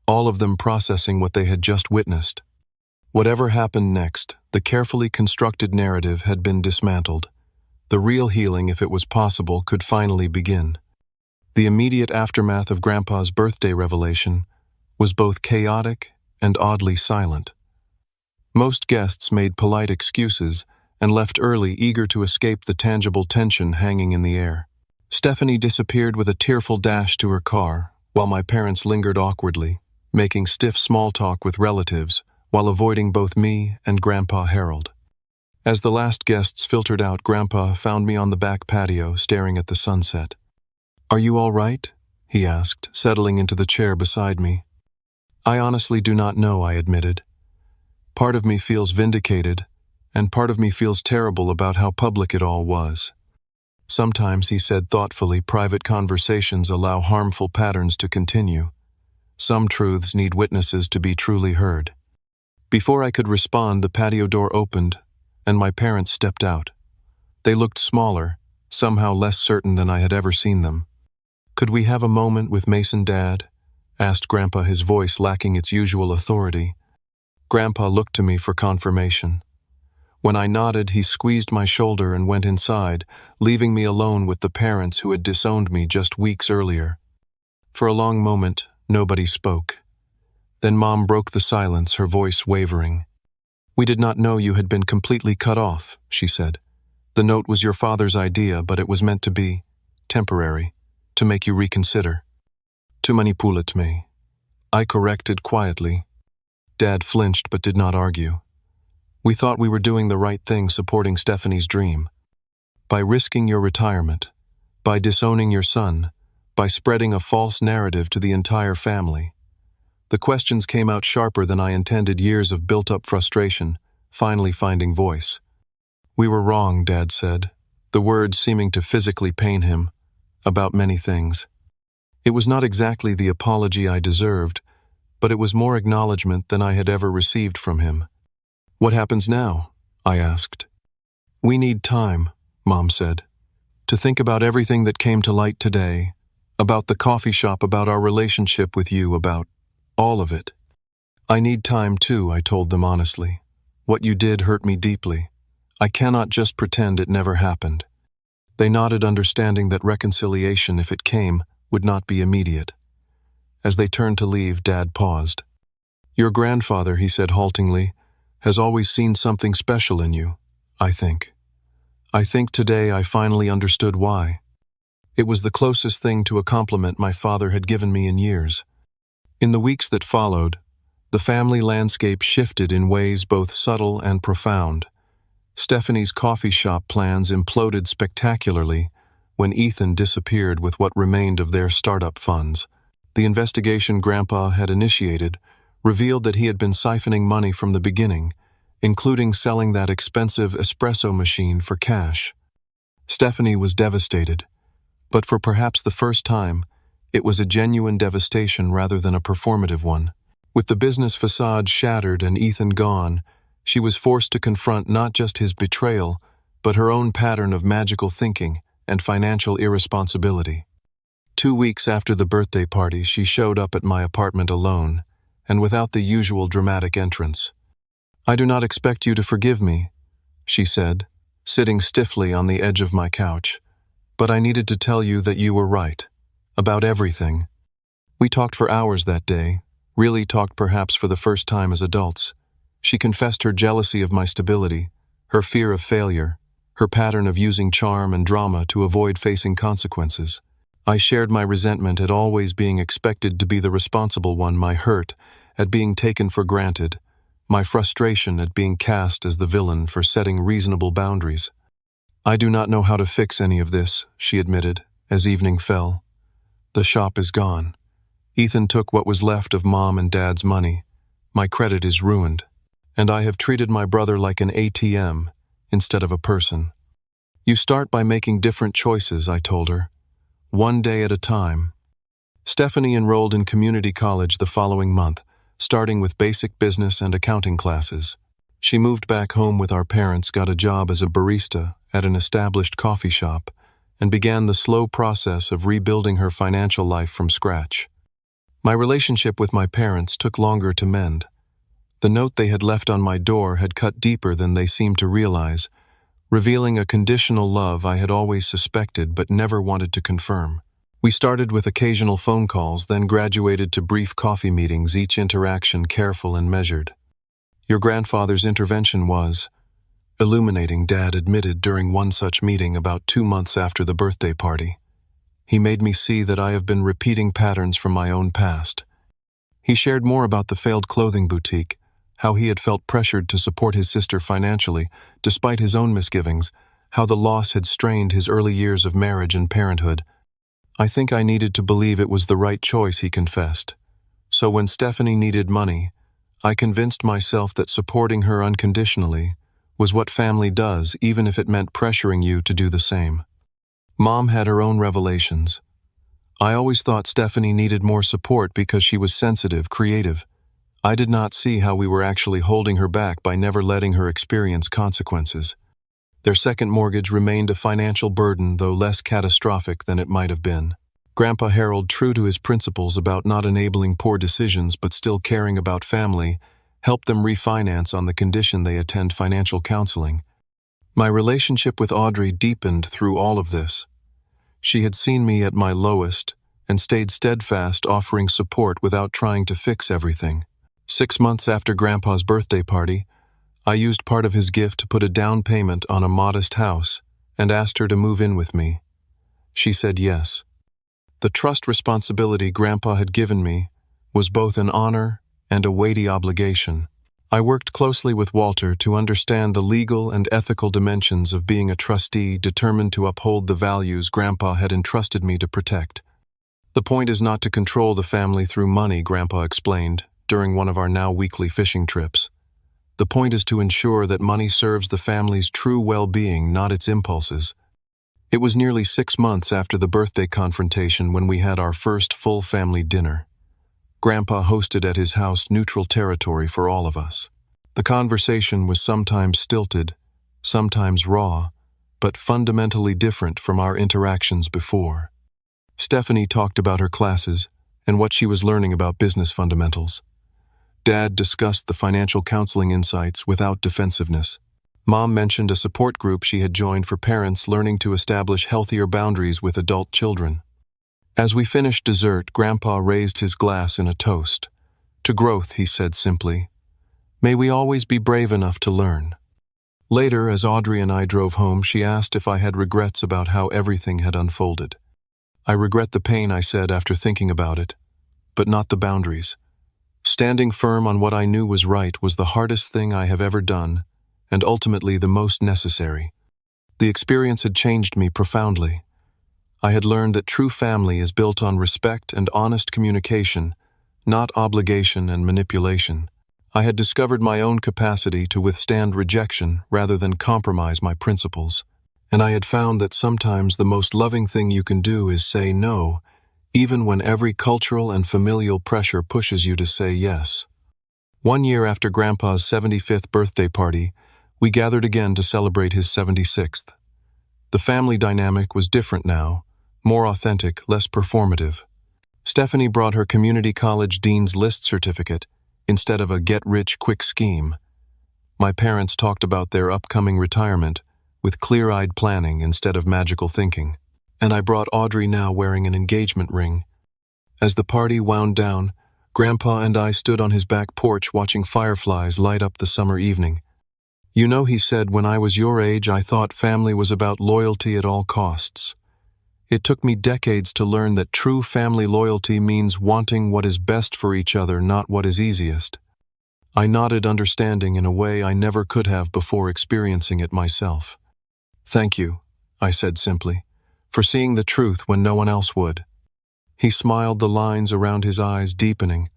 Speaker 1: all of them processing what they had just witnessed. Whatever happened next, the carefully constructed narrative had been dismantled. The real healing, if it was possible, could finally begin. The immediate aftermath of Grandpa's birthday revelation was both chaotic and oddly silent. Most guests made polite excuses and left early, eager to escape the tangible tension hanging in the air. Stephanie disappeared with a tearful dash to her car, while my parents lingered awkwardly, making stiff small talk with relatives while avoiding both me and Grandpa Harold. As the last guests filtered out, Grandpa found me on the back patio, staring at the sunset. "Are you all right?" he asked, settling into the chair beside me. "I honestly do not know," I admitted. "Part of me feels vindicated, and part of me feels terrible about how public it all was." "Sometimes," he said thoughtfully, "private conversations allow harmful patterns to continue. Some truths need witnesses to be truly heard." Before I could respond, the patio door opened, and my parents stepped out. They looked smaller, somehow less certain than I had ever seen them. "Could we have a moment with Mason, Dad?" asked Grandpa, his voice lacking its usual authority. Grandpa looked to me for confirmation. When I nodded, he squeezed my shoulder and went inside, leaving me alone with the parents who had disowned me just weeks earlier. For a long moment, nobody spoke. Then Mom broke the silence, her voice wavering. "We did not know you had been completely cut off," she said. "The note was your father's idea, but it was meant to be temporary, to make you reconsider." "Tu manipulat me," I corrected quietly. Dad flinched but did not argue. "We thought we were doing the right thing, supporting Stephanie's dream. By risking your retirement, by disowning your son, by spreading a false narrative to the entire family." The questions came out sharper than I intended, years of built-up frustration, finally finding voice. "We were wrong," Dad said, the words seeming to physically pain him, "about many things. It was not exactly the apology I deserved, but it was more acknowledgement than I had ever received from him." "What happens now?" I asked. "We need time," Mom said, "to think about everything that came to light today, about the coffee shop, about our relationship with you, about all of it." "I need time too," I told them honestly. "What you did hurt me deeply. I cannot just pretend it never happened." They nodded, understanding that reconciliation, if it came, would not be immediate. As they turned to leave, Dad paused. "Your grandfather," he said haltingly, "has always seen something special in you, I think. I think today I finally understood why. It was the closest thing to a compliment my father had given me in years." In the weeks that followed, the family landscape shifted in ways both subtle and profound. Stephanie's coffee shop plans imploded spectacularly when Ethan disappeared with what remained of their startup funds. The investigation Grandpa had initiated revealed that he had been siphoning money from the beginning, including selling that expensive espresso machine for cash. Stephanie was devastated, but for perhaps the first time, it was a genuine devastation rather than a performative one. With the business facade shattered and Ethan gone, she was forced to confront not just his betrayal, but her own pattern of magical thinking and financial irresponsibility. 2 weeks after the birthday party, she showed up at my apartment alone, and without the usual dramatic entrance. "I do not expect you to forgive me," she said, sitting stiffly on the edge of my couch, "but I needed to tell you that you were right, about everything." We talked for hours that day, really talked perhaps for the first time as adults. She confessed her jealousy of my stability, her fear of failure, her pattern of using charm and drama to avoid facing consequences. I shared my resentment at always being expected to be the responsible one, my hurt at being taken for granted, my frustration at being cast as the villain for setting reasonable boundaries. "I do not know how to fix any of this," she admitted, as evening fell. "The shop is gone. Ethan took what was left of Mom and Dad's money. My credit is ruined. And I have treated my brother like an ATM instead of a person." "You start by making different choices," I told her. "One day at a time." Stephanie enrolled in community college the following month, starting with basic business and accounting classes. She moved back home with our parents, got a job as a barista at an established coffee shop, and began the slow process of rebuilding her financial life from scratch. My relationship with my parents took longer to mend. The note they had left on my door had cut deeper than they seemed to realize, revealing a conditional love I had always suspected but never wanted to confirm. We started with occasional phone calls, then graduated to brief coffee meetings, each interaction careful and measured. "Your grandfather's intervention was illuminating," Dad admitted during one such meeting about 2 months after the birthday party. "He made me see that I have been repeating patterns from my own past." He shared more about the failed clothing boutique, how he had felt pressured to support his sister financially, despite his own misgivings, how the loss had strained his early years of marriage and parenthood. "I think I needed to believe it was the right choice," he confessed. "So when Stephanie needed money, I convinced myself that supporting her unconditionally was what family does, even if it meant pressuring you to do the same." Mom had her own revelations. "I always thought Stephanie needed more support because she was sensitive, creative. I did not see how we were actually holding her back by never letting her experience consequences." Their second mortgage remained a financial burden, though less catastrophic than it might have been. Grandpa Harold, true to his principles about not enabling poor decisions but still caring about family, helped them refinance on the condition they attend financial counseling. My relationship with Audrey deepened through all of this. She had seen me at my lowest and stayed steadfast, offering support without trying to fix everything. 6 months after Grandpa's birthday party, I used part of his gift to put a down payment on a modest house and asked her to move in with me. She said yes. The trust responsibility Grandpa had given me was both an honor and a weighty obligation. I worked closely with Walter to understand the legal and ethical dimensions of being a trustee, determined to uphold the values Grandpa had entrusted me to protect. "The point is not to control the family through money," Grandpa explained during one of our now weekly fishing trips. "The point is to ensure that money serves the family's true well-being, not its impulses." It was nearly 6 months after the birthday confrontation when we had our first full family dinner. Grandpa hosted at his house, neutral territory for all of us. The conversation was sometimes stilted, sometimes raw, but fundamentally different from our interactions before. Stephanie talked about her classes and what she was learning about business fundamentals. Dad discussed the financial counseling insights without defensiveness. Mom mentioned a support group she had joined for parents learning to establish healthier boundaries with adult children. As we finished dessert, Grandpa raised his glass in a toast. "To growth," he said simply. "May we always be brave enough to learn." Later, as Audrey and I drove home, she asked if I had regrets about how everything had unfolded. "I regret the pain," I said after thinking about it, "but not the boundaries. Standing firm on what I knew was right was the hardest thing I have ever done, and ultimately the most necessary." The experience had changed me profoundly. I had learned that true family is built on respect and honest communication, not obligation and manipulation. I had discovered my own capacity to withstand rejection rather than compromise my principles. And I had found that sometimes the most loving thing you can do is say no, even when every cultural and familial pressure pushes you to say yes. 1 year after Grandpa's 75th birthday party, we gathered again to celebrate his 76th. The family dynamic was different now, more authentic, less performative. Stephanie brought her community college dean's list certificate instead of a get-rich-quick scheme. My parents talked about their upcoming retirement with clear-eyed planning instead of magical thinking. And I brought Audrey, now wearing an engagement ring. As the party wound down, Grandpa and I stood on his back porch watching fireflies light up the summer evening. "You know," he said, "when I was your age, I thought family was about loyalty at all costs. It took me decades to learn that true family loyalty means wanting what is best for each other, not what is easiest." I nodded, understanding in a way I never could have before experiencing it myself. "Thank you," I said simply, "for seeing the truth when no one else would." He smiled, the lines around his eyes deepening.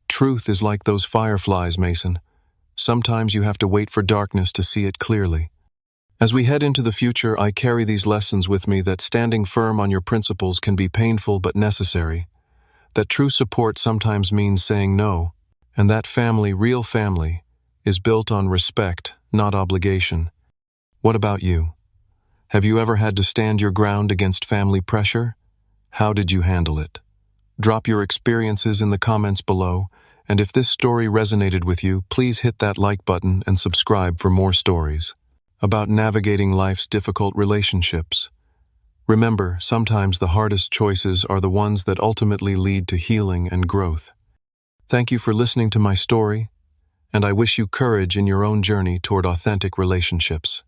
Speaker 1: "Truth is like those fireflies, Mason. Sometimes you have to wait for darkness to see it clearly." As we head into the future, I carry these lessons with me: that standing firm on your principles can be painful but necessary, that true support sometimes means saying no, and that family, real family, is built on respect, not obligation. What about you? Have you ever had to stand your ground against family pressure? How did you handle it? Drop your experiences in the comments below, and if this story resonated with you, please hit that like button and subscribe for more stories about navigating life's difficult relationships. Remember, sometimes the hardest choices are the ones that ultimately lead to healing and growth. Thank you for listening to my story, and I wish you courage in your own journey toward authentic relationships.